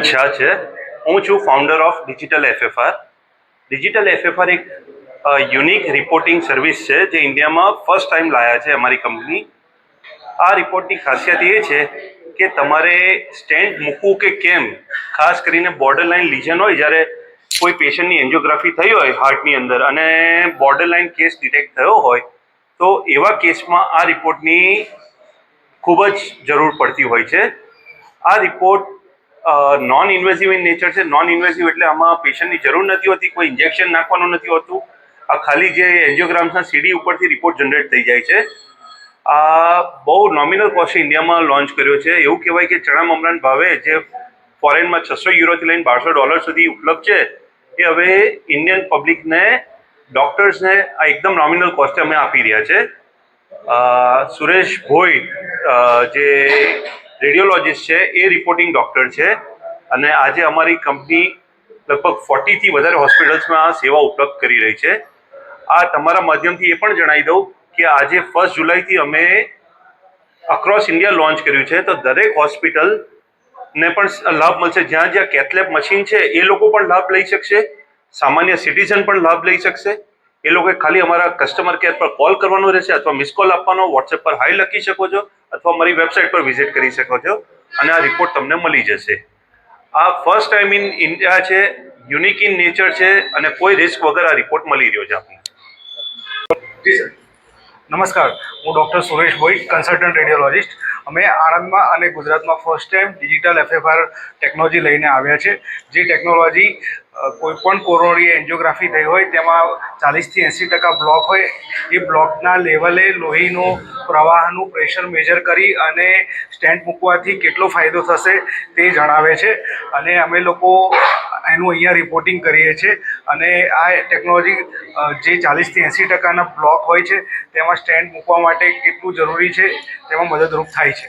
શાહ છે. હું છું ફાઉન્ડર ઓફ ડિજિટલ એફએફઆર. ડિજિટલ એફએફઆર એક યુનિક રિપોર્ટિંગ સર્વિસ છે જે ઇન્ડિયામાં ફર્સ્ટ ટાઈમ લાયા છે અમારી કંપની. આ રિપોર્ટની ખાસિયત એ છે કે તમારે સ્ટેન્ટ મૂકવું કે કેમ, ખાસ કરીને બોર્ડર લાઇન લીઝન હોય, જ્યારે કોઈ પેશન્ટની એન્જિયોગ્રાફી થઈ હોય હાર્ટની અંદર અને બોર્ડર લાઇન કેસ ડિટેક્ટ થયો હોય, તો એવા કેસમાં આ રિપોર્ટની ખૂબ જ જરૂર પડતી હોય છે. આ report non invasive in nature છે. નોન ઇન્વેઝિવ એટલે આમાં પેશન્ટની જરૂર નથી હોતી, કોઈ ઇન્જેક્શન નાખવાનું નથી હોતું. આ ખાલી જે એન્જિયોગ્રામ્સના સીડી ઉપરથી રિપોર્ટ જનરેટ થઈ જાય છે. આ બહુ નોમિનલ કોસ્ટ ઇન્ડિયામાં લોન્ચ કર્યો છે. એવું કહેવાય કે ચણા મમરાના ભાવે જે ફોરેનમાં €600 લઈને $1200 સુધી ઉપલબ્ધ છે, એ હવે ઇન્ડિયન પબ્લિકને, ડૉક્ટર્સને આ એકદમ નોમિનલ કોસ્ટે અમે આપી રહ્યા છે. સુરેશ ભોઈ જે રેડિયોલોજિસ્ટ છે એ રિપોર્ટિંગ ડૉક્ટર છે અને આજે અમારી કંપની લગભગ 40થી વધારે હોસ્પિટલ્સમાં આ સેવા ઉપલબ્ધ કરી રહી છે. આ તમારા માધ્યમથી એ પણ જણાવી દઉં કે આજે 1 જુલાઈથી અમે અક્રોસ ઇન્ડિયા લોન્ચ કર્યું છે, તો દરેક હોસ્પિટલને પણ લાભ મળશે. જ્યાં જ્યાં કેથલેબ મશીન છે એ લોકો પણ લાભ લઈ શકશે, સામાન્ય સિટીઝન પણ લાભ લઈ શકશે. એ લોકોએ ખાલી અમારા કસ્ટમર કેર પર કોલ કરવાનો રહેશે અથવા મિસ કોલ આપવાનો, વોટ્સએપ પર હાઈ લખી શકો છો અથવા મારી વેબસાઇટ પર વિઝિટ કરી શકો છો અને આ રિપોર્ટ તમને મળી જશે. આ ફર્સ્ટ ટાઈમ ઇન ઇન્ડિયા છે, યુનિક ઇન નેચર છે અને કોઈ રિસ્ક વગર આ રિપોર્ટ મળી રહ્યો છે આપણને. જી સર, નમસ્કાર. હું doctor Suresh Bhoi, consultant radiologist. અમે આણંદમાં અને ગુજરાતમાં ફર્સ્ટ ટાઈમ ડિજિટલ એફએફઆર ટેકનોલોજી લઈને આવ્યા છે. જે ટેકનોલોજી કોઈપણ કોરોનરી એન્જિયોગ્રાફી થઈ હોય તેમાં 40થી 80% બ્લોક હોય, એ બ્લોકના લેવલે લોહીનું પ્રવાહનું પ્રેશર મેજર કરી અને સ્ટેન્ટ મૂકવાથી કેટલો ફાયદો થશે તે જણાવે છે. અને અમે લોકો એનું અહીંયા રિપોર્ટિંગ કરીએ છીએ અને આ ટેકનોલોજી જે 40થી 80%ના બ્લોક હોય છે તેમાં સ્ટેન્ટ મૂકવા માટે કેટલું જરૂરી છે તેમાં મદદરૂપ થાય છે.